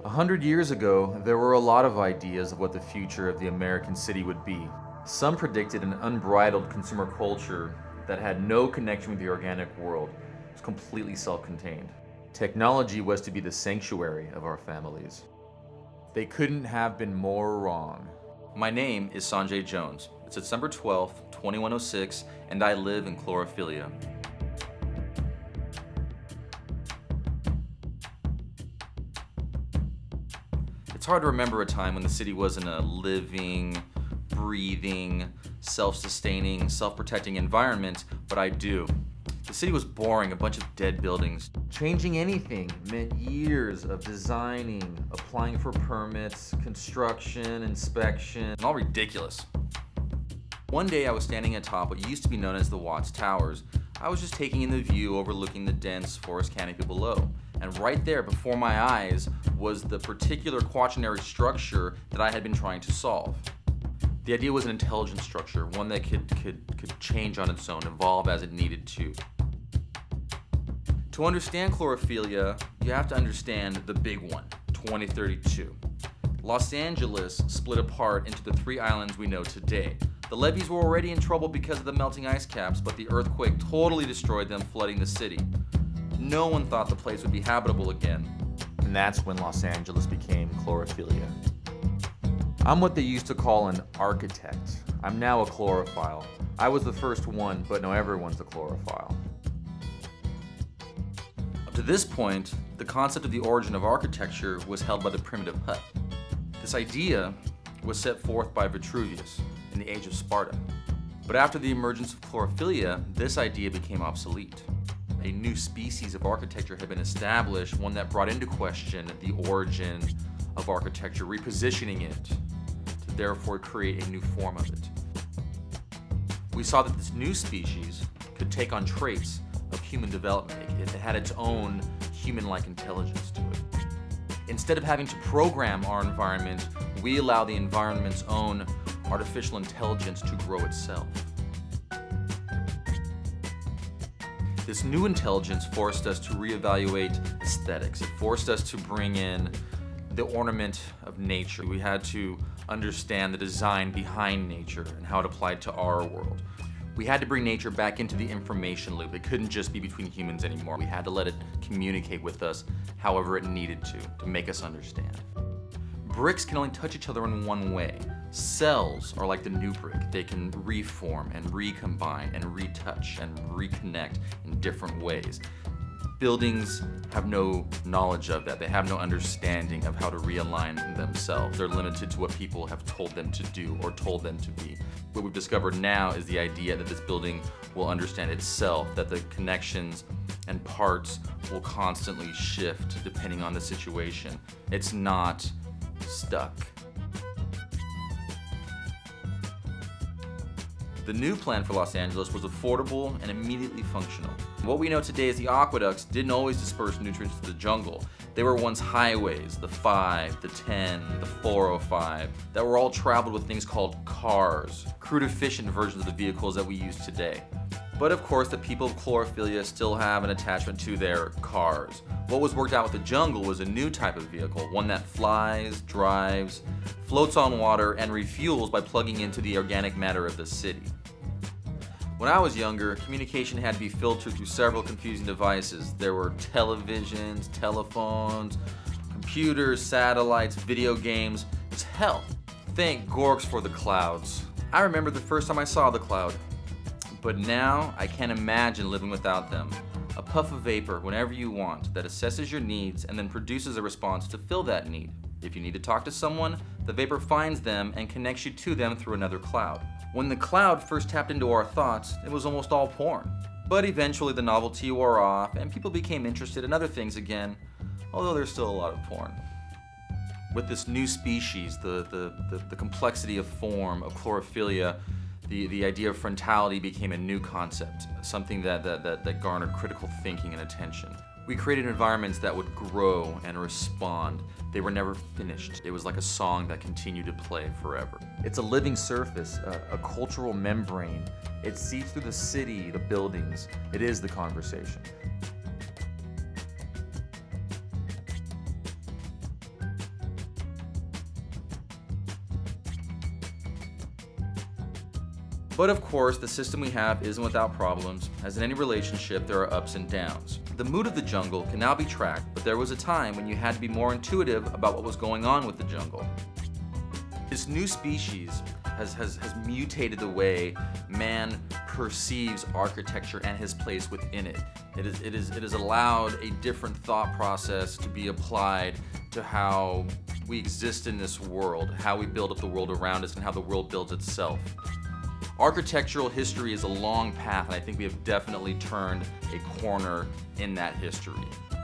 100 years ago, there were a lot of ideas of what the future of the American city would be. Some predicted an unbridled consumer culture that had no connection with the organic world. It was completely self-contained. Technology was to be the sanctuary of our families. They couldn't have been more wrong. My name is Sanjay Jones. It's December 12th, 2106, and I live in Chlorophylla. It's hard to remember a time when the city wasn't a living, breathing, self-sustaining, self-protecting environment, but I do. The city was boring, a bunch of dead buildings. Changing anything meant years of designing, applying for permits, construction, inspection. And all ridiculous. One day I was standing atop what used to be known as the Watts Towers. I was just taking in the view overlooking the dense forest canopy below. And right there before my eyes was the particular quaternary structure that I had been trying to solve. The idea was an intelligent structure, one that could change on its own, evolve as it needed to. To understand Chlorophylla, you have to understand the big one, 2032. Los Angeles split apart into the 3 islands we know today. The levees were already in trouble because of the melting ice caps, but the earthquake totally destroyed them, flooding the city. No one thought the place would be habitable again. And that's when Los Angeles became Chlorophylla. I'm what they used to call an architect. I'm now a chlorophile. I was the first one, but now everyone's a chlorophylle. Up to this point, the concept of the origin of architecture was held by the primitive hut. This idea was set forth by Vitruvius in the age of Sparta. But after the emergence of Chlorophylla, this idea became obsolete. A new species of architecture had been established, one that brought into question the origin of architecture, repositioning it to therefore create a new form of it. We saw that this new species could take on traits of human development. It had its own human-like intelligence to it. Instead of having to program our environment, we allow the environment's own artificial intelligence to grow itself. This new intelligence forced us to reevaluate aesthetics. It forced us to bring in the ornament of nature. We had to understand the design behind nature and how it applied to our world. We had to bring nature back into the information loop. It couldn't just be between humans anymore. We had to let it communicate with us however it needed to make us understand. Bricks can only touch each other in one way. Cells are like the new brick. They can reform and recombine and retouch and reconnect in different ways. Buildings have no knowledge of that. They have no understanding of how to realign themselves. They're limited to what people have told them to do or told them to be. What we've discovered now is the idea that this building will understand itself, that the connections and parts will constantly shift depending on the situation. It's not stuck. The new plan for Los Angeles was affordable and immediately functional. What we know today is the aqueducts didn't always disperse nutrients to the jungle. They were once highways, the 5, the 10, the 405, that were all traveled with things called cars, crude efficient versions of the vehicles that we use today. But of course, the people of Chlorophylla still have an attachment to their cars. What was worked out with the jungle was a new type of vehicle, one that flies, drives, floats on water, and refuels by plugging into the organic matter of the city. When I was younger, communication had to be filtered through several confusing devices. There were televisions, telephones, computers, satellites, video games. It was hell. Thank Gorks for the clouds. I remember the first time I saw the cloud. But now, I can't imagine living without them. A puff of vapor whenever you want that assesses your needs and then produces a response to fill that need. If you need to talk to someone, the vapor finds them and connects you to them through another cloud. When the cloud first tapped into our thoughts, it was almost all porn. But eventually the novelty wore off and people became interested in other things again, although there's still a lot of porn. With this new species, the complexity of form of Chlorophylla, the idea of frontality became a new concept, something that garnered critical thinking and attention. We created environments that would grow and respond. They were never finished. It was like a song that continued to play forever. It's a living surface, a cultural membrane. It seeps through the city, the buildings. It is the conversation. But of course, the system we have isn't without problems, as in any relationship there are ups and downs. The mood of the jungle can now be tracked, but there was a time when you had to be more intuitive about what was going on with the jungle. This new species has mutated the way man perceives architecture and his place within it. It has allowed a different thought process to be applied to how we exist in this world, how we build up the world around us, and how the world builds itself. Architectural history is a long path, and I think we have definitely turned a corner in that history.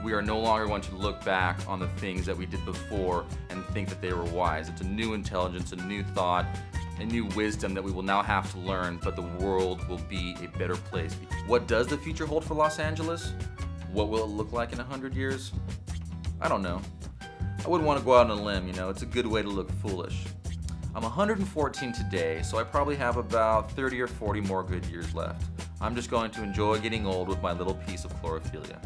We are no longer going to look back on the things that we did before and think that they were wise. It's a new intelligence, a new thought, a new wisdom that we will now have to learn, but the world will be a better place. What does the future hold for Los Angeles? What will it look like in 100 years? I don't know. I wouldn't want to go out on a limb, you know, it's a good way to look foolish. I'm 114 today, so I probably have about 30 or 40 more good years left. I'm just going to enjoy getting old with my little piece of chlorophilia.